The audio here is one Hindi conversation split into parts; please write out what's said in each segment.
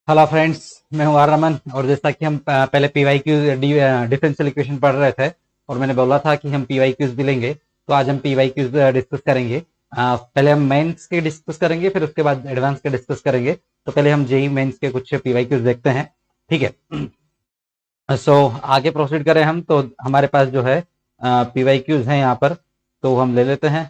हेलो फ्रेंड्स, मैं हूं आर रमन। और जैसा कि हम पहले पीवाईक्यू डिफरेंशियल इक्वेशन पढ़ रहे थे और मैंने बोला था कि हम पीवाईक्यूज भी लेंगे, तो आज हम पीवाईक्यूज डिस्कस करेंगे। पहले हम मेंस के डिस्कस करेंगे, फिर उसके बाद एडवांस के डिस्कस करेंगे। तो पहले हम जेई मेंस के कुछ पीवाईक्यूज देखते हैं, ठीक है। सो आगे प्रोसीड करें हम, तो हमारे पास जो है पीवाईक्यूज हैं यहाँ पर, तो हम ले लेते हैं।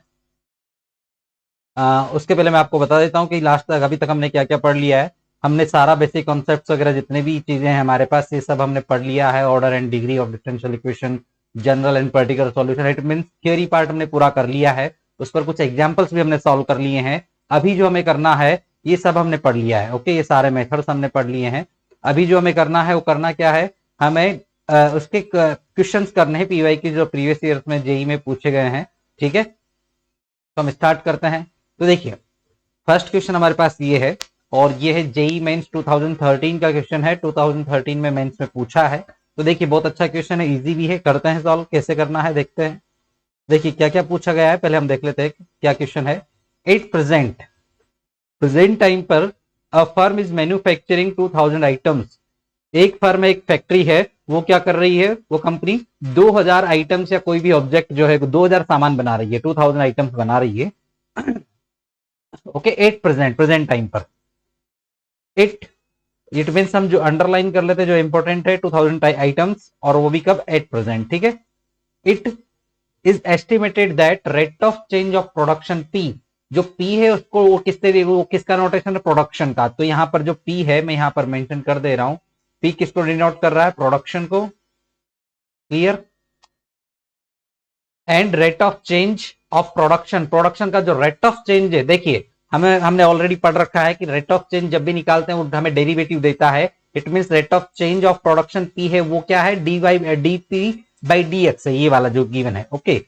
उसके पहले मैं आपको बता देता हूँ कि लास्ट तक अभी तक हमने क्या क्या पढ़ लिया है। हमने सारा बेसिक कॉन्सेप्ट्स वगैरह जितने भी चीजें हैं हमारे पास, ये सब हमने पढ़ लिया है। Order and degree of differential equation, general and particular solution, it means theory part हमने पूरा कर लिया है। उस पर कुछ एग्जांपल्स भी हमने सॉल्व कर लिए हैं। अभी जो हमें करना है, ये सब हमने पढ़ लिया है। ओके, ये सारे मेथड्स हमने पढ़ लिए हैं। अभी जो हमें करना है वो करना क्या है, हमें उसके क्वेश्चंस करने हैं पीवाई की, जो प्रीवियस ईयर में जेई में पूछे गए हैं। ठीक है, तो हम स्टार्ट करते हैं। तो देखिए, फर्स्ट क्वेश्चन हमारे पास ये है, और ये है जेई मेंस 2013 का क्वेश्चन है। 2013 में मेंस में पूछा है। तो देखिए, बहुत अच्छा क्वेश्चन है, इजी भी है। करते हैं सॉल्व, कैसे करना है देखते हैं। देखिए क्या क्या पूछा गया है, पहले हम देख लेते हैं क्या क्वेश्चन है। एट प्रेजेंट प्रेजेंट टाइम पर a firm is manufacturing 2000 items. एक फर्म है, एक फैक्ट्री है, वो क्या कर रही है, वो कंपनी 2000 आइटम्स या कोई भी ऑब्जेक्ट जो है 2000 सामान बना रही है, 2000 आइटम्स बना रही है। ओके, एट प्रेजेंट टाइम पर। इट इट मीन्स हम जो अंडरलाइन कर लेते हैं, जो इंपॉर्टेंट है, 2000 आइटम्स, और वो भी कब, एट प्रेजेंट। ठीक है। It is estimated that rate of change of production P, जो पी है उसको वो किसका नोटेशन है, प्रोडक्शन का। तो यहां पर जो पी है, मैं यहां पर मेंशन कर दे रहा हूं। पी किसको डिनोट कर रहा है, प्रोडक्शन को। Clear. And rate of change of production, production का जो रेट ऑफ चेंज है, देखिए हमने ऑलरेडी पढ़ रखा है कि रेट ऑफ चेंज जब भी निकालते हैं वो हमें डेरिवेटिव देता है। It means rate of change of production P है, वो क्या है, D P by d x है, ये वाला जो गिवन है। ओके,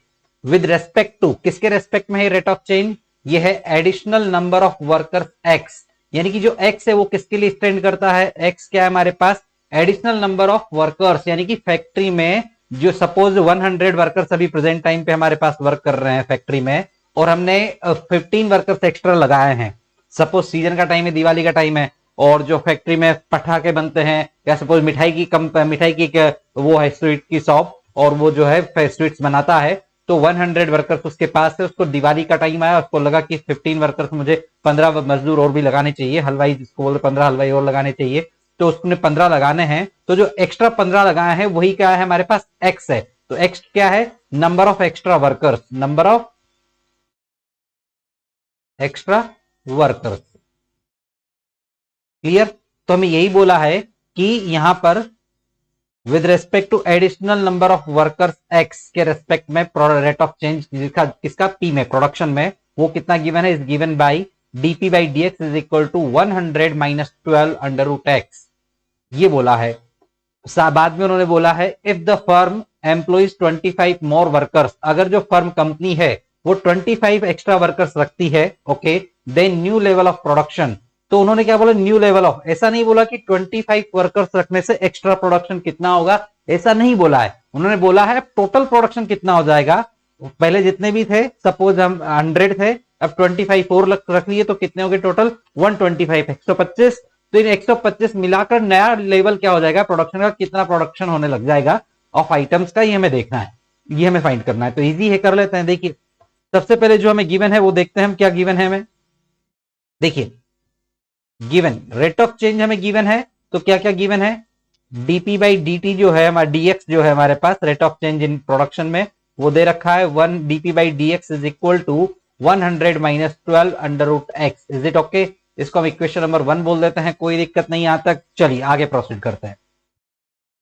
विद रेस्पेक्ट टू, किसके रेस्पेक्ट में है रेट ऑफ चेंज, ये है additional number of workers x. यानी कि जो एक्स है वो किसके लिए स्टैंड करता है, एक्स क्या है हमारे पास, एडिशनल नंबर ऑफ वर्कर्स। यानी कि फैक्ट्री में जो सपोज 100 वर्कर्स अभी प्रेजेंट टाइम पे हमारे पास वर्क कर रहे हैं फैक्ट्री में, और हमने 15 वर्कर्स एक्स्ट्रा लगाए हैं। सपोज सीजन का टाइम है, दिवाली का टाइम है, और जो फैक्ट्री में पटाखे बनते हैं, या सपोज मिठाई की वो है स्वीट की शॉप, और वो जो है स्वीट्स बनाता है, तो 100 वर्कर्स उसके पास है। उसको दिवाली का टाइम आया, उसको लगा कि 15 वर्कर्स, मुझे 15 मजदूर और भी लगाने चाहिए, हलवाई जिसको बोलते 15 हलवाई और लगाने चाहिए, तो उसने 15 लगाने हैं। तो जो एक्स्ट्रा 15 लगाए हैं वही क्या है हमारे पास, एक्स है। तो एक्स क्या है, number of extra workers, number of extra workers. Clear. तो हमें यही बोला है कि यहां पर with respect to additional number of workers x के रेस्पेक्ट में रेट ऑफ चेंज किसका, पी में, प्रोडक्शन में, वो कितना गिवन है, is given by d p by d x is equal to 100 minus 12 under root x, ये बोला है। बाद में उन्होंने बोला है, if the firm employees 25 more workers, अगर जो फर्म कंपनी है वो 25 एक्स्ट्रा वर्कर्स रखती है, okay, then new level of production. तो उन्होंने क्या बोला, न्यू लेवल ऑफ, ऐसा नहीं बोला कि 25 वर्कर्स रखने से एक्स्ट्रा प्रोडक्शन कितना होगा, ऐसा नहीं बोला है। उन्होंने बोला है टोटल प्रोडक्शन कितना हो जाएगा। पहले जितने भी थे, सपोज हम 100 थे, अब 25 और रख लिए, तो कितने हो गए टोटल, 125, 125। तो इन 125 मिलाकर नया लेवल क्या हो जाएगा प्रोडक्शन का, कितना प्रोडक्शन होने लग जाएगा ऑफ आइटम्स का, ये हमें देखना है, ये हमें फाइंड करना है। तो इजी है, कर लेते हैं। देखिए, सबसे पहले जो हमें गिवन है वो देखते हैं हम, क्या गिवन है हमें। देखिए, गिवन रेट ऑफ चेंज हमें गिवन है, तो क्या क्या गिवन है, डीपी बाई डी टी जो है हमारा, डीएक्स जो है हमारे पास rate of change in production में, वो दे रखा है 1 dp by d x is equal to 100 minus 12 under root x. Is it okay. इसको हम इक्वेशन नंबर 1 बोल देते हैं, कोई दिक्कत नहीं यहां तक। चलिए आगे प्रोसीड करते हैं।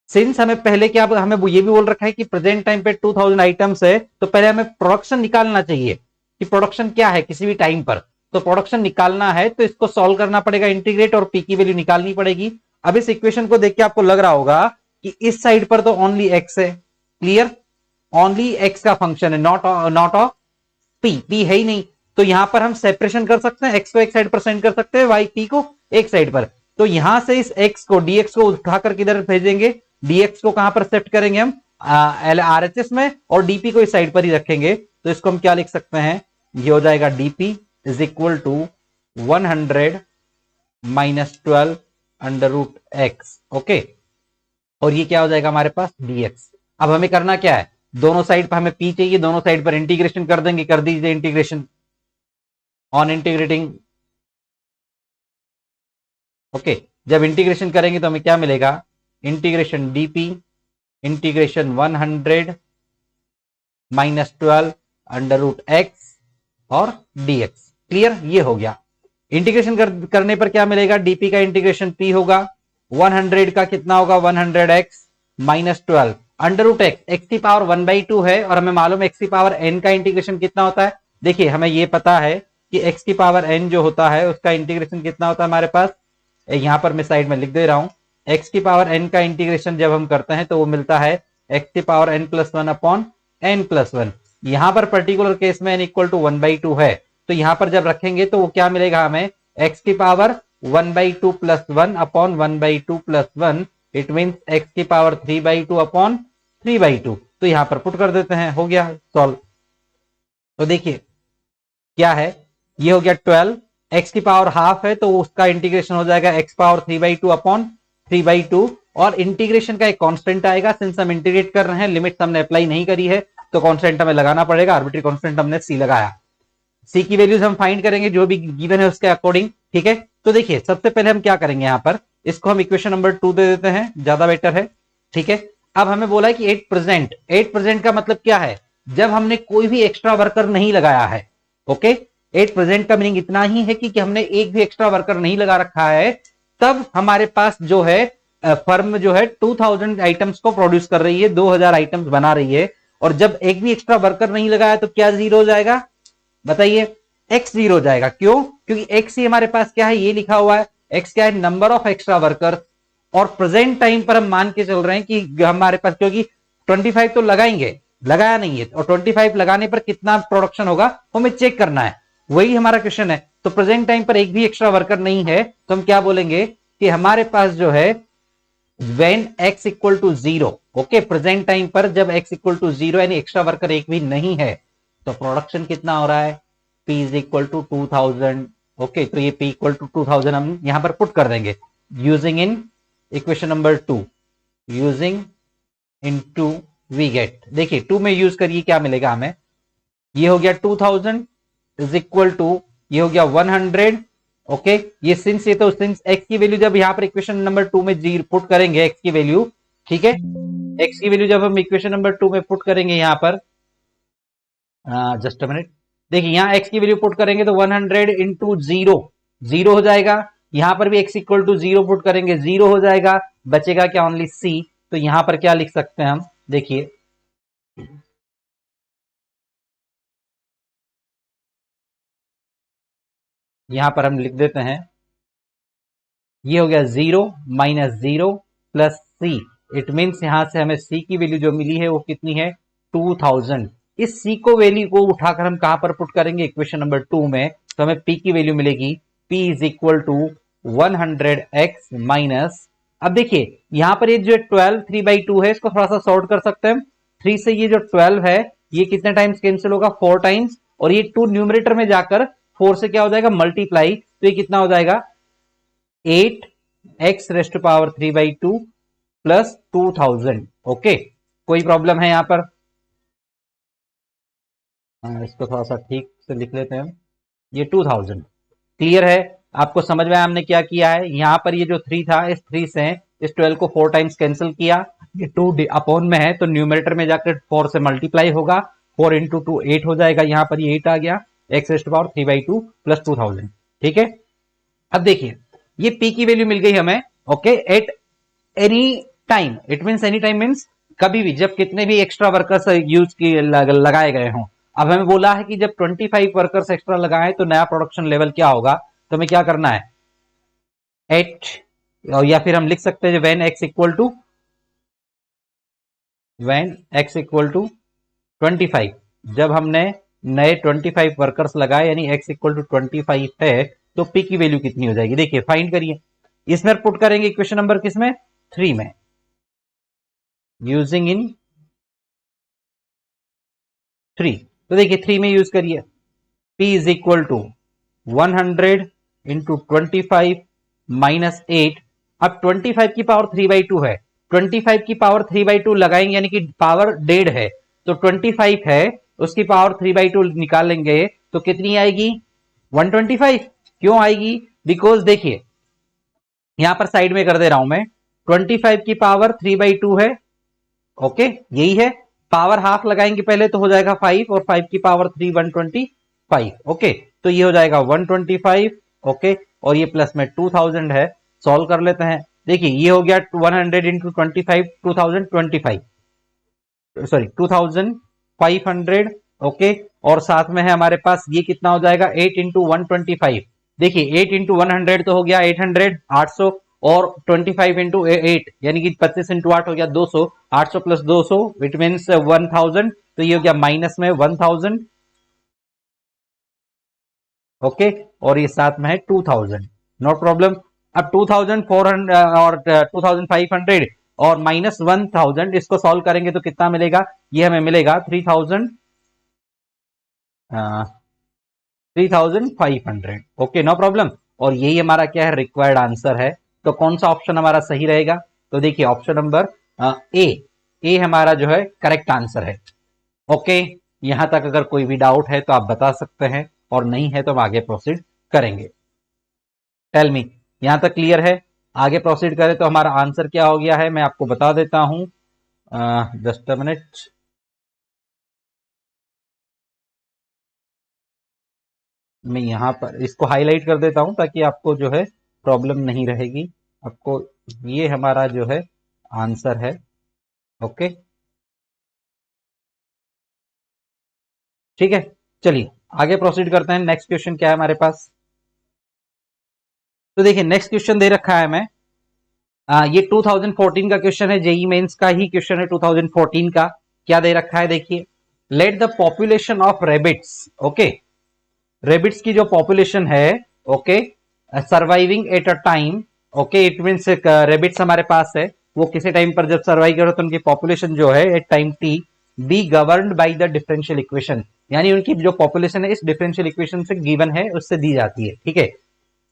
सिंस हमें पहले क्या, हमें ये भी बोल रखा है कि प्रेजेंट टाइम पे 2000 आइटम्स है, तो पहले हमें प्रोडक्शन निकालना चाहिए कि प्रोडक्शन क्या है किसी भी टाइम पर। तो प्रोडक्शन निकालना है तो इसको सॉल्व करना पड़ेगा, इंटीग्रेट, और पी की वैल्यू निकालनी पड़ेगी। अब इस इक्वेशन को देख के आपको लग रहा होगा कि इस साइड पर तो ओनली एक्स है। क्लियर, ओनली एक्स का फंक्शन है, नॉट ऑफ पी, पी है ही नहीं। तो यहां पर हम सेपरेशन कर सकते हैं, एक्स को एक साइड पर सेंड कर सकते हैं, वाई पी को एक साइड पर। तो यहां से इस एक्स को, डीएक्स को उठाकर किधर भेजेंगे, डीएक्स को कहां पर शिफ्ट करेंगे हम, आरएचएस में, और डीपी को इस साइड पर ही रखेंगे। तो इसको हम क्या लिख सकते हैं, ये हो जाएगा d p is equal to 100 minus 12 under root x. Okay, और ये क्या हो जाएगा हमारे पास dx। अब हमें करना क्या है, दोनों साइड पर हमें p चाहिए, दोनों साइड पर इंटीग्रेशन कर देंगे, कर दीजिए इंटीग्रेशन ऑन इंटीग्रेटिंग। ओके, जब इंटीग्रेशन करेंगे तो हमें क्या मिलेगा, integration dp integration 100 minus 12 under root x और dx। क्लियर, ये हो गया। इंटीग्रेशन करने पर क्या मिलेगा, dp का इंटीग्रेशन p होगा, 100 का कितना होगा 100x minus 12 under root x की पावर 1/2 है, और हमें मालूम है x की पावर n का इंटीग्रेशन कितना होता है। देखिए हमें ये पता है कि x की पावर n जो होता है उसका इंटीग्रेशन कितना होता है हमारे पास, यहां पर मैं साइड में लिख दे रहा हूं, x की पावर n का इंटीग्रेशन जब हम करते हैं तो वो मिलता है x की पावर n+1 अपॉन n+1। यहां पर पर्टिकुलर केस में n इक्वल टू 1/2 है, तो यहां पर जब रखेंगे तो वो क्या मिलेगा हमें, x की power 1/2 plus 1 upon 1/2 plus 1, it mean x की पावर 3/2 अपॉन 3/2। तो यहां पर पुट कर देते हैं, हो गया सॉल्व। तो देखिए क्या है, ये हो गया 12, x की पावर हाफ है तो उसका इंटीग्रेशन हो जाएगा x पावर 3/2 अपॉन 3/2, और इंटीग्रेशन का एक कांस्टेंट आएगा, सिंस हम इंटीग्रेट कर रहे हैं, लिमिट हमने अप्लाई नहीं करी है तो कांस्टेंट हमें लगाना पड़ेगा, आर्बिट्री कांस्टेंट हमने c लगाया। c की वैल्यूज हम फाइंड करेंगे जो भी गिवन है उसके अकॉर्डिंग, ठीक है। तो देखिए सबसे पहले हम क्या करेंगे, यहां पर इसको हम इक्वेशन नंबर 2 दे देते हैं, ज्यादा बेटर है, ठीक है। अब हमें बोला है कि 8% का मतलब क्या है, जब हमने कोई भी एक्स्ट्रा वर्कर नहीं लगाया है। ओके, 8% का मीनिंग इतना ही है कि हमने एक भी एक्स्ट्रा वर्कर नहीं लगा रखा है, तब हमारे पास जो है फर्म जो है 2000 आइटम्स को प्रोड्यूस कर रही है, 2000 आइटम्स बना रही है, और जब एक भी एक्स्ट्रा वर्कर नहीं लगाया तो क्या जीरो हो जाएगा, बताइए, x जीरो हो जाएगा। क्यों, क्योंकि x ही हमारे पास क्या है, ये लिखा हुआ है, x क्या है, नंबर ऑफ एक्स्ट्रा वर्कर, और प्रेजेंट टाइम पर हम मान के चल रहे हैं कि हमारे पास, क्योंकि 25 तो लगाएंगे, लगाया नहीं है, और 25 लगाने पर कितना प्रोडक्शन होगा वो हमें चेक करना है, वही हमारा क्वेश्चन है। तो प्रेजेंट टाइम पर एक भी एक्स्ट्रा वर्कर नहीं है, तो हम क्या बोलेंगे कि हमारे पास जो है when x equal to 0, okay, present time पर जब x इक्वल टू 0 यानी एक्स्ट्रा वर्कर एक भी नहीं है, तो प्रोडक्शन कितना हो रहा है, p is equal to 2000। Okay, तो ये p इक्वल टू 2000 हम यहां पर पुट कर देंगे using in equation number 2, using in 2 we get, देखिए 2 में यूज करिए क्या मिलेगा हमें, ये हो गया 2000 इज इक्वल टू, ये हो गया 100। ओके, ये सिंस x की वैल्यू जब यहां पर इक्वेशन नंबर 2 में जीरो पुट करेंगे, x की वैल्यू, ठीक है, x की वैल्यू जब हम इक्वेशन नंबर 2 में पुट करेंगे यहां पर, जस्ट अ मिनट, देखिए यहां x की वैल्यू पुट करेंगे तो 100 इंटू जीरो, जीरो हो जाएगा, यहां पर भी x equal to zero put करेंगे, जीरो हो जाएगा, बचेगा क्या, ओनली c। तो यहां पर क्या लिख सकते हैं हम, देखिए यहां पर हम लिख देते हैं, ये हो गया 0 minus 0 plus c, it means यहां से हमें सी की वैल्यू जो मिली है वो कितनी है, 2000। इस सी को वैल्यू को उठाकर हम कहां पर पुट करेंगे, इक्वेशन नंबर 2 में, तो हमें पी की वैल्यू मिलेगी, p is equal to 100x minus, अब देखिए यहां पर ये जो 12 3/2 है, इसको थोड़ा सा सॉर्ट कर सकते हैं हम, 3 से ये जो 12 है ये कितने टाइम्स कैंसिल होगा, 4 टाइम्स, और ये 2 न्यूमरेटर में जाकर 4 से क्या हो जाएगा, मल्टीप्लाई, तो ये कितना हो जाएगा 8x raised to power 3/2 plus 2000। Okay, कोई प्रॉब्लम है यहां पर, इसको थोड़ा सा ठीक से लिख लेते हैं, ये 2000 क्लियर है, आपको समझ में आया हमने क्या किया है, यहां पर ये जो 3 था, इस 3 से इस 12 को 4 टाइम्स कैंसिल किया, ये 2 अपॉन में है तो न्यूमरेटर में जाकर 4 से मल्टीप्लाई होगा, 4 इंटू 2 8 हो जाएगा, यहां पर ये 8 आ गया, x रेस्ट पावर 3/2 प्लस 2000, ठीक है। अब देखिए ये p की वैल्यू मिल गई हमें, okay, at any time, it means any time means कभी भी, जब कितने भी एक्स्ट्रा वर्कर्स यूज किए लगाए गए हों। अब हमें बोला है कि जब 25 वर्कर्स एक्स्ट्रा लगाए तो नया प्रोडक्शन लेवल क्या होगा, तो हमें क्या करना है, एट, या फिर हम लिख सकते हैं when x equal to, when x equal to 25, जब हमने नए 25 वर्कर्स लगाए यानी x इक्वल टू 25 है, तो p की वैल्यू कितनी हो जाएगी, देखिए फाइंड करिए, इसमें पुट करेंगे इक्वेशन नंबर किसमें, 3 में, यूजिंग इन 3, तो देखिए 3 में यूज करिए, p is equal to 100 into 25 minus 8, अब 25 की पावर 3/2 है, 25 की पावर 3/2 लगाएंगे यानी कि पावर 1.5 है, तो 25 है उसकी पावर 3/2 निकालेंगे तो कितनी आएगी 125। क्यों आएगी, बिकॉज देखिए यहां पर साइड में कर दे रहा हूं मैं, 25 की पावर 3/2 है, ओके यही है, पावर हाफ लगाएंगे पहले तो हो जाएगा 5 और 5 की पावर 3 125, ओके तो ये हो जाएगा 125, ओके और ये प्लस में 2000 है, सॉल्व कर लेते हैं। देखिए ये हो गया 100 इंटू 25 2025, सॉरी 2500, ओके और साथ में है हमारे पास ये कितना हो जाएगा 8 इंटू 125, देखिए 8 इंटू 100 तो हो गया 800 800 और 25 इंटू 8 यानी कि 25 इंटू 8 हो गया 200, 800 प्लस 200 इट मीन्स 1000, तो ये हो गया माइनस में 1000, ओके और ये साथ में है 2000, नो प्रॉब्लम। अब 2400 और 2500 और माइनस 1000 इसको सॉल्व करेंगे तो कितना मिलेगा, ये हमें मिलेगा 3500, ओके नो प्रॉब्लम। और यही हमारा क्या है रिक्वायर्ड आंसर है। तो कौन सा ऑप्शन हमारा सही रहेगा, तो देखिए ऑप्शन नंबर ए हमारा जो है करेक्ट आंसर है। ओके यहां तक अगर कोई भी डाउट है तो आप बता सकते हैं और नहीं है तो हम आगे प्रोसीड करेंगे। टेल मी, यहां तक क्लियर है, आगे प्रोसीड करें तो हमारा आंसर क्या हो गया है मैं आपको बता देता हूं, जस्ट अ मिनट। मैं यहां पर इसको हाईलाइट कर देता हूं ताकि आपको जो है प्रॉब्लम नहीं रहेगी आपको। ये हमारा जो है आंसर है, ओके ठीक है। चलिए आगे प्रोसीड करते हैं, नेक्स्ट क्वेश्चन क्या है हमारे पास। तो देखिए नेक्स्ट क्वेश्चन दे रखा है मैं, ये 2014 का क्वेश्चन है, जेई मेंस का ही क्वेश्चन है 2014 का। क्या दे रखा है देखिए, let the population of rabbits, okay rabbits की जो पॉपुलेशन है, okay surviving at a time, okay it means rabbits हमारे पास है, वो किसी टाइम पर जब सर्वाइव करो तो उनकी पॉपुलेशन जो है at time t be governed by the differential equation, यानी उनकी जो पॉपुलेशन है इस डिफरेंशियल इक्वेशन से गिवन है उससे दी जाती है, ठीक है।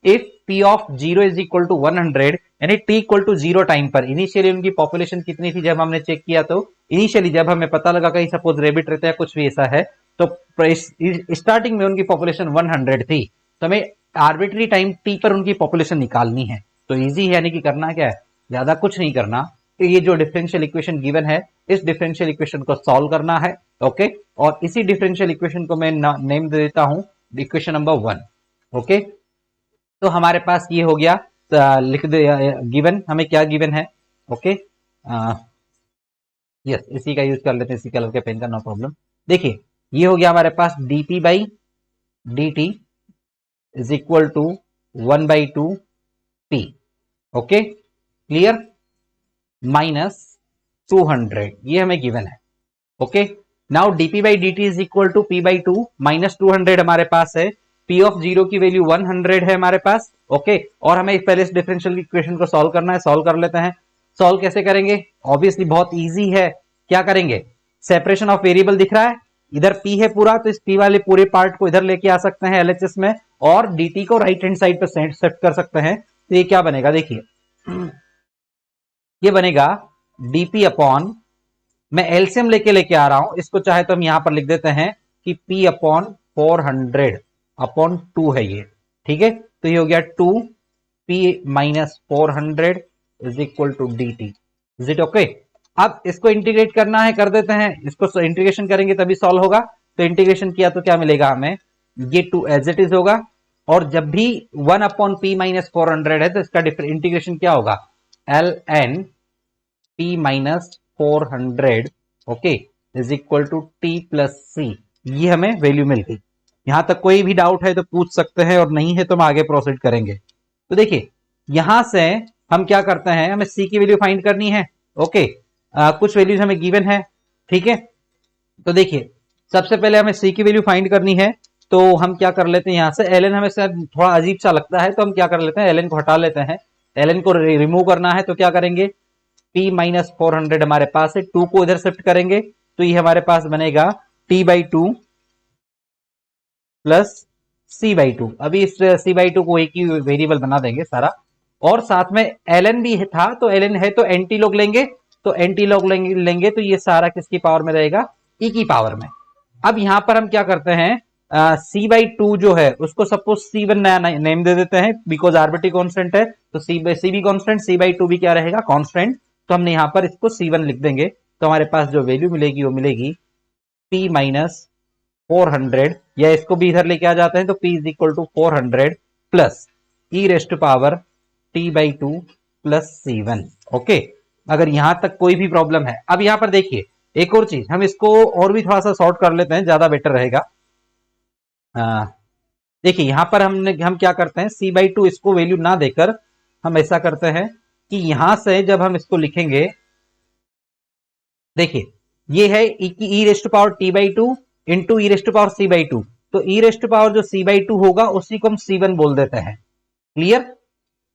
If p of 0 is equal to 100 यानी टी इक्वल टू 0 टाइम पर इनिशियली उनकी पॉपुलेशन कितनी थी, जब हमने चेक किया तो इनिशियली जब हमें पता लगा कहीं सपोज रेबिट रहता है कुछ भी ऐसा है, तो स्टार्टिंग में उनकी पॉपुलेशन 100 थी, तो हमें आर्बिट्री टाइम टी पर उनकी पॉपुलेशन निकालनी है। तो इजी है, यानी कि करना क्या है, ज्यादा कुछ नहीं करना, तो ये जो डिफरेंशियल इक्वेशन गिवन है इस डिफरेंशियल इक्वेशन को सॉल्व करना है, ओके और इसी डिफरेंशियल इक्वेशन को मैं नेम दे देता हूं इक्वेशन नंबर 1, ओके तो हमारे पास ये हो गया, लिख दे गिवन हमें क्या गिवन है, ओके यस इसी का यूज कर लेते हैं, इसी कलर के पेन का, नो प्रॉब्लम। देखिए ये हो गया हमारे पास dp बाई dt is equal to 1/2 p, okay clear, minus 200 ये हमें गिवन है, ओके नाउ dp बाई dt is equal to p/2 minus 200 हमारे पास है, p ऑफ 0 की वैल्यू 100 है हमारे पास, ओके और हमें पहले इस डिफरेंशियल इक्वेशन को सॉल्व करना है, सॉल्व कर लेते हैं। सॉल्व कैसे करेंगे, ऑब्वियसली बहुत इजी है, क्या करेंगे सेपरेशन ऑफ वेरिएबल दिख रहा है, इधर p है पूरा तो इस p वाले पूरे पार्ट को इधर लेके आ सकते हैं LHS में और dt को राइट हैंड साइड पर शिफ्ट कर सकते हैं, तो ये क्या बनेगा देखिए, ये बनेगा dp अपॉन, मैं एलसीएम लेके आ रहा हूं इसको, चाहे तो हम यहां पर लिख देते हैं कि p अपॉन 400 अपॉन 2 है ये, ठीक है तो ये हो गया 2p minus 400 is equal to dt, is it okay. अब इसको इंटीग्रेट करना है, कर देते हैं इसको, इंटीग्रेशन करेंगे तभी सॉल्व होगा, तो इंटीग्रेशन किया तो क्या मिलेगा हमें, ये 2 एज इट इज होगा और जब भी 1 अपॉन p माइनस 400 है तो इसका इंटीग्रेशन क्या होगा, ln p minus 400 okay is equal to t plus c, ये हमें वैल्यू मिल गई। यहां तक कोई भी डाउट है तो पूछ सकते हैं और नहीं है तो हम आगे प्रोसीड करेंगे। तो देखिए यहां से हम क्या करते हैं, हमें सी की वैल्यू फाइंड करनी है, ओके कुछ वैल्यूज हमें गिवन है, ठीक है तो देखिए सबसे पहले हमें सी की वैल्यू फाइंड करनी है, तो हम क्या कर लेते हैं यहाँ से एल एन, हमें शायद थोड़ा अजीब सा लगता है तो हम क्या कर लेते हैं एल एन को हटा लेते हैं, एल एन को रिमूव करना है तो क्या करेंगे, p माइनस 400 हमारे पास है, 2 को इधर शिफ्ट करेंगे तो ये हमारे पास बनेगा t/2 प्लस c/2, अभी इस c/2 को एक ही वेरिएबल बना देंगे सारा, और साथ में ln भी था, तो ln है तो एंटी लॉग लेंगे, तो एंटी लॉग लेंगे तो ये सारा किसकी पावर में रहेगा, e की पावर में। अब यहां पर हम क्या करते हैं, c/2 जो है उसको सपोज c1 नया नेम दे देते हैं, बिकॉज आर्बिट्री कांस्टेंट है, तो c भी कांस्टेंट, c/2 भी क्या रहेगा, कांस्टेंट। तो हमने यहां पर इसको c1 लिख देंगे, तो हमारे पास जो वैल्यू मिलेगी वो मिलेगी p माइनस 400, या इसको भी इधर लेके आ जाते हैं, तो p is equal to 400 plus e raised to power t/2 plus c1। Okay, अगर यहां तक कोई भी प्रॉब्लम है। अब यहां पर देखिए एक और चीज, हम इसको और भी थोड़ा सा सॉर्ट कर लेते हैं, ज्यादा बेटर रहेगा। देखिए यहां पर हम क्या करते हैं, c/2 इसको वैल्यू ना देकर हम ऐसा करते हैं कि यहां से जब हम इसको लिखेंगे, देखिए ये है e raised to power t/2 into e raised to power c/2, तो ई रेस्ट टू पावर जो c/2 होगा उसी को हम c1 बोल देते हैं। क्लियर?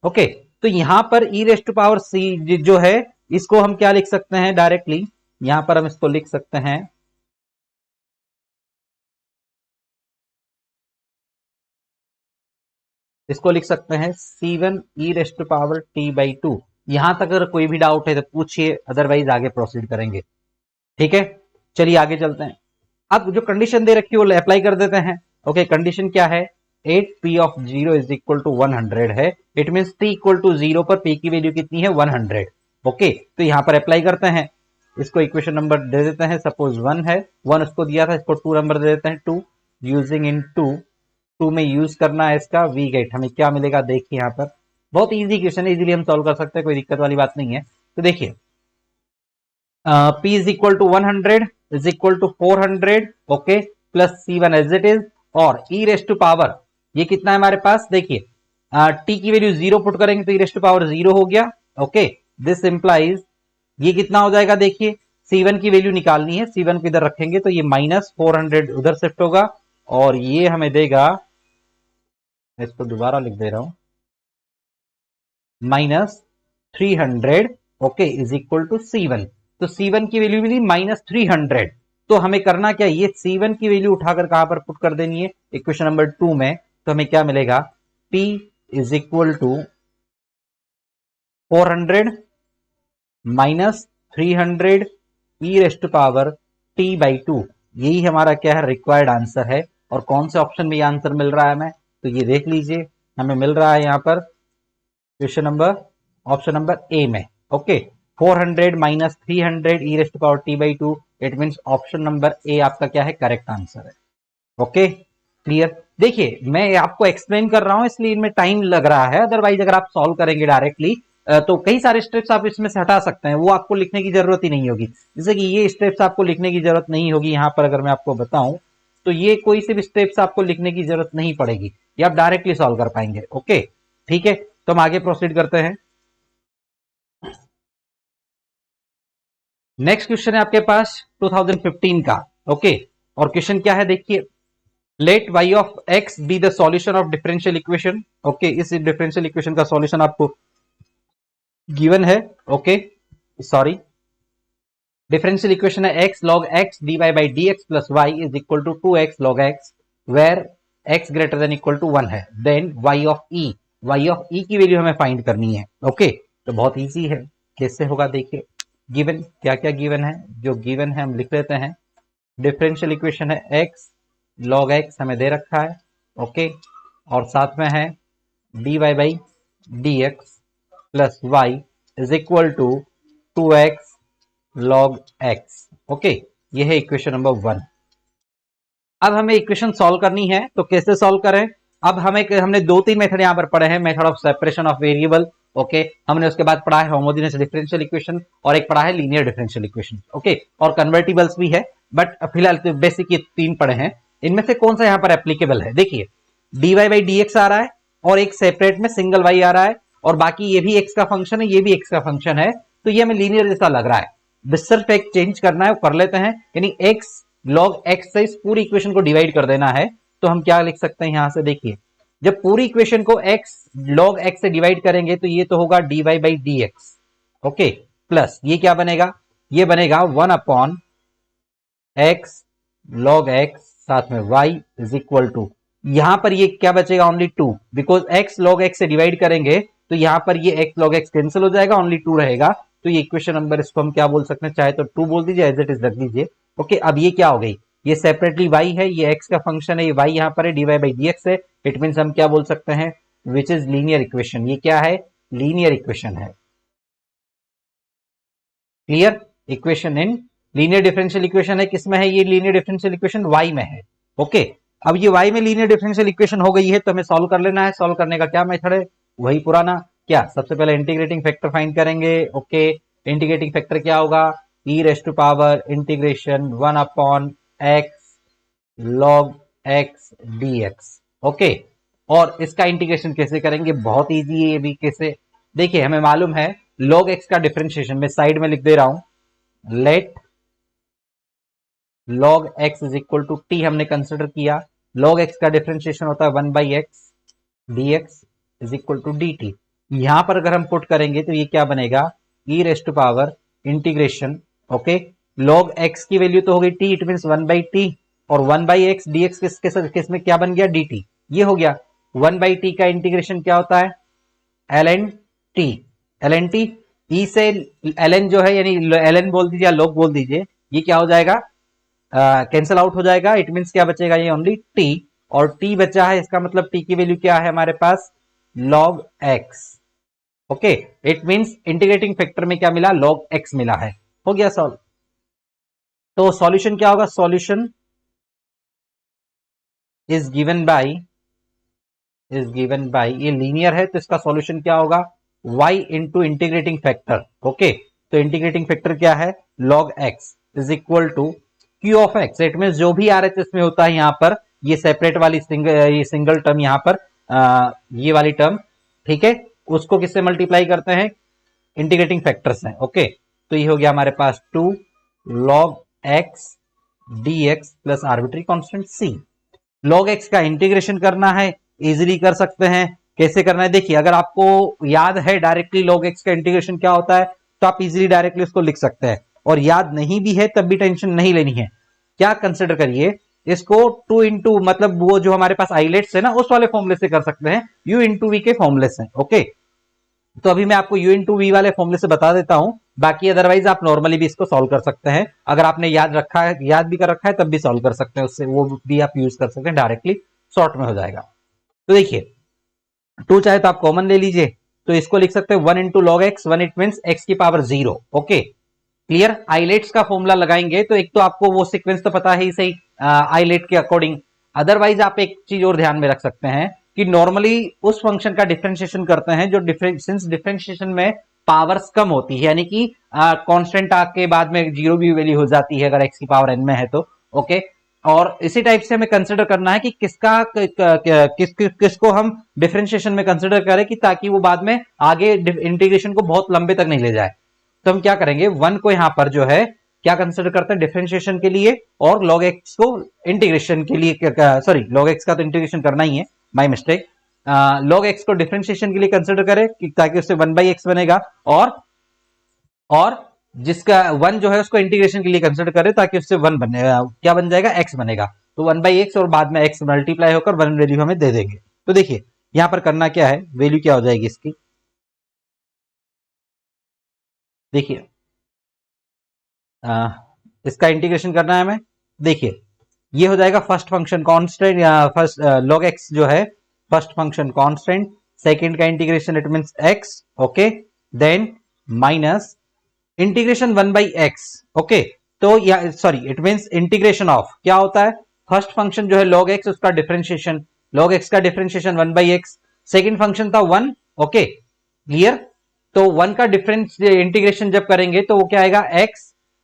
ओके, तो यहां पर ई रेस्ट टू पावर c जो है इसको हम क्या लिख सकते हैं डायरेक्टली, यहां पर हम इसको लिख सकते हैं, इसको लिख सकते हैं c1 E raised to power t/2। यहां तक अगर कोई भी डाउट है तो पूछिए, अदरवाइज आगे प्रोसीड करेंगे। ठीक है, चलिए आगे चलते हैं। अब जो कंडीशन दे रखी है वो अप्लाई कर देते हैं। ओके, कंडीशन क्या है, 8p of 0 is equal to 100 है, it mean t equal to 0 पर p की वैल्यू कितनी है, 100। ओके, तो यहां पर अप्लाई करते हैं, इसको इक्वेशन नंबर दे देते हैं, सपोज 1 है, 1 उसको दिया था, इसको 2 नंबर दे देते हैं, 2 यूजिंग इन 2 में यूज करना है इसका वी गेट, हमें क्या मिलेगा देखिए, यहां पर बहुत इजी क्वेश्चन है, इजीली हम सॉल्व कर सकते हैं, कोई दिक्कत वाली बात नहीं है। तो देखिए p is equal to 100 is equal to 400, okay, plus c1 as it is, और e रेस्ट टू पावर ये कितना है हमारे पास, देखिए t की वैल्यू 0 पुट करेंगे तो e रेस्ट टू पावर 0 हो गया। ओके, दिस इंप्लाइज ये कितना हो जाएगा, देखिए c1 की वैल्यू निकालनी है, c1 को इधर रखेंगे तो ये माइनस 400 उधर शिफ्ट होगा, और ये हमें देगा, इसको दोबारा लिख दे रहा हूं, minus 300, okay, is equal to c1। तो c1 की वैल्यू मिली माइनस 300, तो हमें करना क्या, ये c1 की वैल्यू उठाकर कहां पर पुट कर देनी है, इक्वेशन नंबर 2 में। तो हमें क्या मिलेगा, p is equal to 400 minus 300 e raised to power t/2, यही हमारा क्या है, रिक्वायर्ड आंसर है। और कौन से ऑप्शन में ये आंसर मिल रहा है हमें, तो ये देख लीजिए, हमें मिल रहा है यहां पर question number, option number A में। Okay, 400 minus 300 e raised power t/2, it means option number A आपका क्या है, करेक्ट आंसर है। Okay, clear? देखिए मैं आपको एक्सप्लेन कर रहा हूं इसलिए इनमें टाइम लग रहा है, अदरवाइज अगर आप सॉल्व करेंगे डायरेक्टली तो कई सारे स्टेप्स आप इसमें से हटा सकते हैं, वो आपको लिखने की जरूरत ही नहीं होगी। जैसे कि ये स्टेप्स आपको लिखने की जरूरत नहीं होगी, यहां पर अगर मैं आपको बताऊं तो ये कोई से भी स्टेप्स आपको लिखने की जरूरत नहीं पड़ेगी, ये आप डायरेक्टली सॉल्व कर पाएंगे। ओके, ठीक है, तो हम आगे प्रोसीड करते हैं। नेक्स्ट क्वेश्चन है आपके पास 2015 का। ओके, और क्वेश्चन क्या है देखिए, let y of x be the solution of differential equation. Okay, इस डिफरेंशियल इक्वेशन का सॉल्यूशन आपको गिवन है। ओके, सॉरी, डिफरेंशियल इक्वेशन है x log x dy by dx plus y is equal to 2x log x where x greater than equal to 1 है, देन y ऑफ e की वैल्यू हमें फाइंड करनी है। ओके, तो बहुत इजी है, कैसे होगा देखिए, गिवन क्या क्या गिवन है, जो गिवन है हम लिख लेते हैं। डिफरेंशियल इक्वेशन है x log x हमें दे रखा है, ओके, और साथ में है dy by dx plus y is equal to 2x log x। Okay, ये है इक्वेशन नंबर 1। अब हमें इक्वेशन सॉल्व करनी है, तो कैसे सॉल्व करें, अब हमने 2-3 मेथड यहां पर पढ़े हैं, method of separation of variable. Okay, हमने उसके बाद पढ़ा है होमोजेनियस डिफरेंशियल इक्वेशन, और एक पढ़ा है लीनियर डिफरेंशियल इक्वेशन। ओके, और कन्वर्टिबल्स भी है, बट फिलहाल तो बेसिक ये 3 पढ़े हैं। इनमें से कौन सा यहां पर एप्लीकेबल है, देखिए dy by dx आ रहा है, और एक सेपरेट में सिंगल y आ रहा है, और बाकी ये भी x का फंक्शन है, ये भी x का फंक्शन है, तो ये हमें लीनियर जैसा लग रहा है। सिर्फ एक चेंज करना है, कर लेते हैं, यानी x log x से इस पूरी इक्वेशन को डिवाइड कर देना है। तो हम क्या लिख सकते हैं यहां से, देखिए जब पूरी इक्वेशन को x log x से डिवाइड करेंगे तो ये तो होगा dy by dx। Okay, plus ये क्या बनेगा, ये बनेगा 1 अपॉन x log x साथ में y इज इक्वल टू, यहां पर ये क्या बचेगा, only 2, because x log x से डिवाइड करेंगे तो यहाँ पर ये x log x कैंसिल हो जाएगा, ओनली 2 रहेगा। तो ये इक्वेशन नंबर, इसको हम क्या बोल सकते हैं, चाहे तो 2 बोल दीजिए, एज इट इज रख दीजिए। ओके, अब ये क्या हो गई, ये सेपरेटली y है, ये x का फंक्शन है, ये y यहाँ पर है, dy बाई dx है। इट मीन हम क्या बोल सकते हैं, विच इज लीनियर इक्वेशन। ये क्या है, लीनियर इक्वेशन है। Clear, equation in linear differential equation है। किसमें है ये लीनियर डिफरेंशियल इक्वेशन, y में है। ओके, अब ये y में लीनियर डिफरेंशियल इक्वेशन हो गई है, तो हमें सॉल्व कर लेना है। सॉल्व करने का क्या मेथड है, वही पुराना। क्या, सबसे पहले इंटीग्रेटिंग फैक्टर फाइंड करेंगे। ओके, इंटीग्रेटिंग फैक्टर क्या होगा, e raise to power integration 1 upon x log x dx। Okay, और इसका इंटीग्रेशन कैसे करेंगे, बहुत इजी है ये भी। कैसे, देखिए हमें मालूम है log x का डिफरेंशिएशन, मैं साइड में लिख दे रहा हूं, let log x is equal to t हमने कंसिडर किया। log x का डिफरेंशिएशन होता है 1 by x dx is equal to dt। यहां पर अगर हम पुट करेंगे तो ये क्या बनेगा, e raise to power integration. Okay, log x की वैल्यू तो हो गई t, it mean 1 by t, और 1 बाई एक्स dx किस में क्या बन गया, dt। ये हो गया 1 बाई टी का इंटीग्रेशन क्या होता है, ln t। ln t, e से ln जो है, यानी ln बोल दीजिए या log बोल दीजिए, ये क्या हो जाएगा, कैंसल आउट हो जाएगा। इट मीन क्या बचेगा, ये ओनली t, और t बचा है, इसका मतलब t की वैल्यू क्या है हमारे पास, log x। Okay, it means integrating factor में क्या मिला, log x मिला है। हो गया सॉल्व। तो सॉल्यूशन क्या होगा, सॉल्यूशन इज गिवन बाय ये लीनियर है, तो इसका सॉल्यूशन क्या होगा, y into integrating factor. Okay, तो इंटीग्रेटिंग फैक्टर क्या है, log x is equal to q of x। It mean जो भी RHS में होता है यहाँ पर, ये सेपरेट वाली ये सिंगल टर्म यहाँ पर, ये वाली टर्म, ठीक है, उसको किससे मल्टीप्लाई करते हैं, इंटीग्रेटिंग फैक्टर्स हैं। ओके, तो ये हो गया हमारे पास 2 log x dx plus arbitrary constant c। log x का इंटीग्रेशन करना है, इजीली कर सकते हैं। कैसे करना है, देखिए अगर आपको याद है डायरेक्टली log x का इंटीग्रेशन क्या होता है, तो आप इजीली डायरेक्टली उसको लिख सकते हैं, और याद नहीं भी है तब भी टेंशन नहीं लेनी है। क्या कंसिडर करिए, इसको 2 इंटू, मतलब वो जो हमारे पास आइलेट्स है ना, उस वाले फॉर्मूले से कर सकते हैं, u इंटू वी के फॉर्मूले से। ओके, तो अभी मैं आपको u इंटू वी वाले फॉर्मूले से बता देता हूं, बाकी अदरवाइज आप नॉर्मली भी इसको सॉल्व कर सकते हैं। अगर आपने याद रखा है, याद भी कर रखा है, तब भी सॉल्व कर सकते हैं उससे, वो भी आप यूज कर सकते हैं, डायरेक्टली शॉर्ट में हो जाएगा। तो देखिए 2 चाहे तो आप कॉमन ले लीजिए, तो इसको लिख सकते हैं 1 into log x, 1 it mean x की पावर 0। Okay, clear. आइलेट्स का फॉर्मूला लगाएंगे तो एक तो आपको वो सीक्वेंस तो पता है ही सही, आइलेट के अकॉर्डिंग। अदरवाइज आप एक चीज और ध्यान में रख सकते हैं कि नॉर्मली उस फंक्शन का डिफरेंशिएशन करते हैं जो डिफरेंशिएशन में पावर्स कम होती है, यानी कि कांस्टेंट के बाद में 0 भी वैल्यू हो जाती है अगर एक्स की पावर n में है तो। ओके, और इसी टाइप से हमें कंसिडर करना है कि किसको हम डिफरेंशिएशन में कंसिडर करें, कि ताकि वो बाद में आगे इंटीग्रेशन को बहुत लंबे तक नहीं ले जाए। तो हम क्या करेंगे, 1 को यहां पर जो है क्या कंसिडर करते हैं, डिफरेंशिएशन के लिए, और log x को इंटीग्रेशन के लिए, सॉरी log x का तो इंटीग्रेशन करना ही है, माय मिस्टेक। log x को डिफरेंशिएशन के लिए कंसिडर करें ताकि उससे 1 बाई एक्स बनेगा, और जिसका 1 जो है उसको इंटीग्रेशन के लिए कंसिडर करें ताकि उससे 1 बने, क्या बन जाएगा, x बनेगा। तो 1 बाई एक्स, और बाद में x मल्टीप्लाई होकर 1 वैल्यू हमें दे देंगे। तो देखिए यहां पर करना क्या है, वैल्यू क्या हो जाएगी इसकी, देखिए इसका इंटीग्रेशन करना है हमें। देखिए ये हो जाएगा first function constant, first log x जो है फर्स्ट फंक्शन कांस्टेंट, सेकंड का integration it means x। Okay, then minus integration 1 by x. Okay, तो या sorry it means integration of क्या होता है, फर्स्ट फंक्शन जो है log x, उसका डिफरेंशिएशन, log x का differentiation 1 by x, second function था 1। Okay, clear. तो 1 का डिफरेंस इंटीग्रेशन जब करेंगे तो वो क्या आएगा, x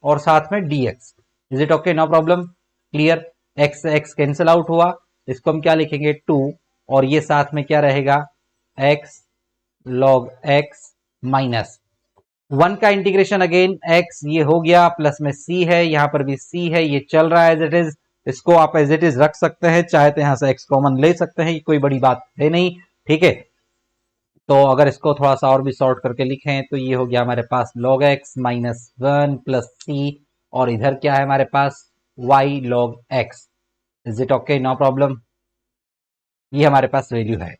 और साथ में dx। Is it okay, no problem, clear. x x cancel out हुआ, इसको हम क्या लिखेंगे 2, और ये साथ में क्या रहेगा, x log x माइनस 1 का इंटीग्रेशन अगेन x, ये हो गया, प्लस में c है, यहां पर भी c है, ये चल रहा है एज इट इज, इसको आप एज इट इज रख सकते हैं, चाहे तो यहां से x कॉमन ले सकते हैं, कोई बड़ी बात है नहीं, ठीक है। तो अगर इसको थोड़ा सा और भी सॉर्ट करके लिखें तो ये हो गया हमारे पास log x minus 1 plus c, और इधर क्या है हमारे पास y log x। Is it okay, no problem, ये हमारे पास वैल्यू है।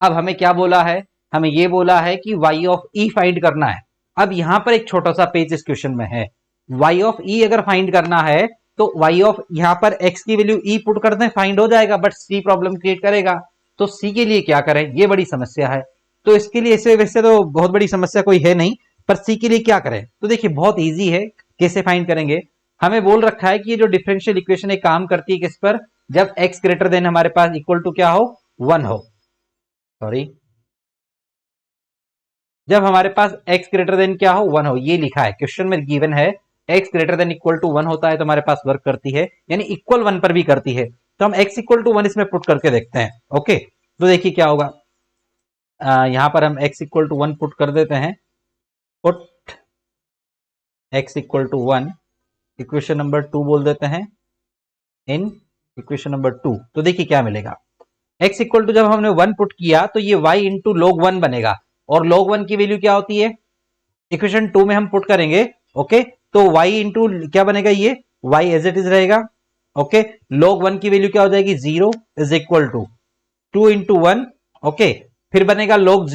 अब हमें क्या बोला है, हमें ये बोला है कि y ऑफ e फाइंड करना है। अब यहां पर एक छोटा सा पेज इस क्वेश्चन में है, y ऑफ e अगर फाइंड करना है तो y ऑफ यहां पर x की वैल्यू e पुट कर दें, फाइंड हो जाएगा, बट c प्रॉब्लम क्रिएट करेगा। तो c के लिए क्या करें, ये बड़ी समस्या है। तो इसके लिए इसे वैसे तो बहुत बड़ी समस्या कोई है नहीं, पर c के लिए क्या करें, तो देखिए बहुत ईजी है। कैसे फाइंड करेंगे, हमें बोल रखा है कि ये जो डिफरेंशियल इक्वेशन एक काम करती है किस पर, जब x ग्रेटर देन हमारे पास इक्वल टू क्या हो, 1 हो, सॉरी, जब हमारे पास x ग्रेटर देन क्या हो, 1 हो, ये लिखा है क्वेश्चन में गिवन है x greater than equal to 1 होता है तो हमारे पास वर्क करती है, यानी इक्वल 1 पर भी करती है। तो हम x इक्वल टू 1 इसमें पुट करके देखते हैं। ओके, तो देखिए क्या होगा, यहां पर हम x इक्वल टू 1 पुट कर देते हैं, put x equal to 1, equation number 2 बोल देते हैं, इन इक्वेशन नंबर 2। तो देखिए क्या मिलेगा, x इक्वल टू जब हमने 1 पुट किया तो ये y इंटू log 1 बनेगा, और log 1 की वैल्यू क्या होती है, इक्वेशन 2 में हम पुट करेंगे। ओके, तो y इंटू क्या बनेगा, ये y एज इट इज रहेगा। ओके, log 1 की वैल्यू क्या हो जाएगी, 0 is equal to 2 into 1। Okay, फिर बनेगा log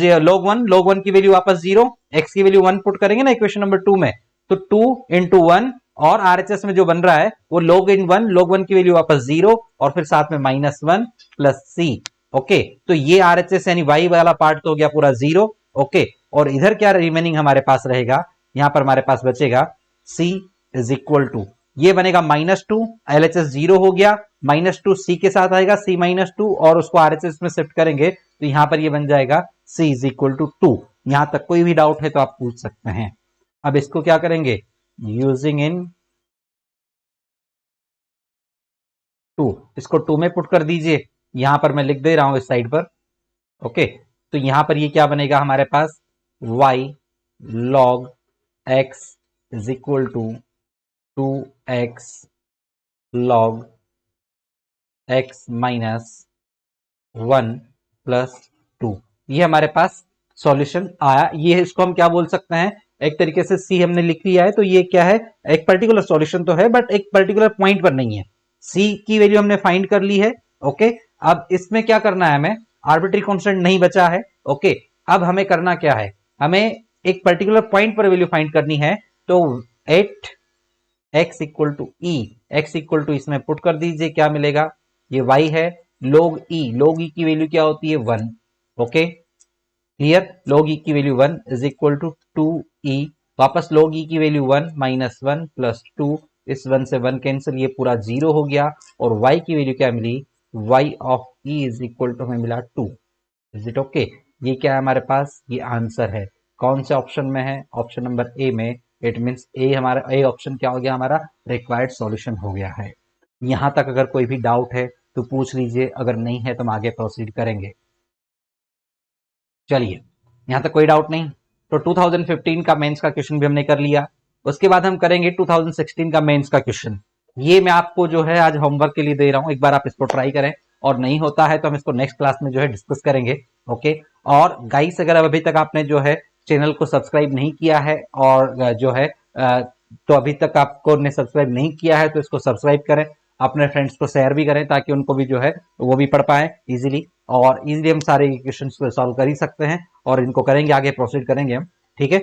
1 की वैल्यू वापस 0, x की वैल्यू 1 पुट करेंगे ना इक्वेशन नंबर 2 में, तो 2 इंटू 1, और आरएचएस में जो बन रहा है वो log 1 की वैल्यू वापस 0, और फिर साथ में -1 प्लस c। ओके, तो ये आरएचएस यानी y वाला पार्ट तो हो गया पूरा 0। ओके, और इधर क्या रिमेनिंग हमारे पास रहेगा, यहां पर हमारे पास बचेगा c इज इक्वल टू, ये बनेगा -2, एलएचएस 0 हो गया, -2 c के साथ आएगा, c -2, और उसको आरएचएस में शिफ्ट करेंगे तो यहां पर ये बन जाएगा c इज इक्वल टू 2। यहां तक कोई भी डाउट है तो आप पूछ सकते हैं। अब इसको क्या करेंगे, यूजिंग इन 2, इसको 2 में पुट कर दीजिए, यहां पर मैं लिख दे रहा हूं इस साइड पर। ओके, तो यहां पर ये क्या बनेगा हमारे पास, y log x is equal to 2x log x minus 1 plus 2। ये हमारे पास सॉल्यूशन आया। ये इसको हम क्या बोल सकते हैं, एक तरीके से सी हमने लिख लिया है, तो ये क्या है, एक पर्टिकुलर सॉल्यूशन तो है बट एक पर्टिकुलर पॉइंट पर नहीं है। सी की वैल्यू हमने फाइंड कर ली है। ओके, अब इसमें क्या करना है, हमें आर्बिट्री कांस्टेंट नहीं बचा है। ओके, अब हमें करना क्या है, हमें एक पर्टिकुलर पॉइंट पर वैल्यू फाइंड करनी है। तो 8 x equal to e, x equal to इसमें पुट कर दीजिए, क्या मिलेगा, ये y है, log e की वैल्यू क्या होती है, 1। ओके, क्लियर, log e की value 1 is equal to 2e, वापस log e की वैल्यू 1 -1 प्लस 2, इस 1 से 1 कैंसिल, ये पूरा 0 हो गया, और y की वैल्यू क्या मिली, y of e is equal to हमें मिला 2। इज इट ओके, ये क्या है हमारे पास, ये आंसर है। कौन से ऑप्शन में है, ऑप्शन नंबर ए में। इट मींस ए, हमारा ए ऑप्शन क्या हो गया, हमारा रिक्वायर्ड सॉल्यूशन हो गया है। यहां तक अगर कोई भी डाउट है तो पूछ लीजिए, अगर नहीं है तो हम आगे प्रोसीड करेंगे। चलिए, यहां तक कोई डाउट नहीं, तो 2015 का मेंस का क्वेश्चन भी हमने कर लिया। उसके बाद हम करेंगे 2016 का मेंस का क्वेश्चन। ये मैं आपको जो है आज होमवर्क के लिए दे रहा हूं, एक बार आप इसको ट्राई करें, और नहीं होता है तो हम इसको नेक्स्ट क्लास में जो है डिस्कस करेंगे। ओके, और गाइस अगर अभी तक आपने जो है चैनल को सब्सक्राइब नहीं किया है, और जो है तो अभी तक आपको ने सब्सक्राइब नहीं किया है तो इसको सब्सक्राइब करें, अपने फ्रेंड्स को शेयर भी करें, ताकि उनको भी जो है वो भी पढ़ पाए इजीली, और इजीली हम सारे क्वेश्चन सॉल्व कर ही सकते हैं, और इनको करेंगे, आगे प्रोसीड करेंगे हम। ठीक है,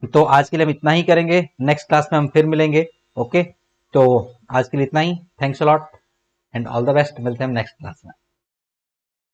तो आज के लिए हम इतना ही करेंगे, नेक्स्ट क्लास में हम फिर मिलेंगे। ओके, तो आज के लिए इतना ही, thanks a lot and all the best, मिलते हैं नेक्स्ट क्लास में।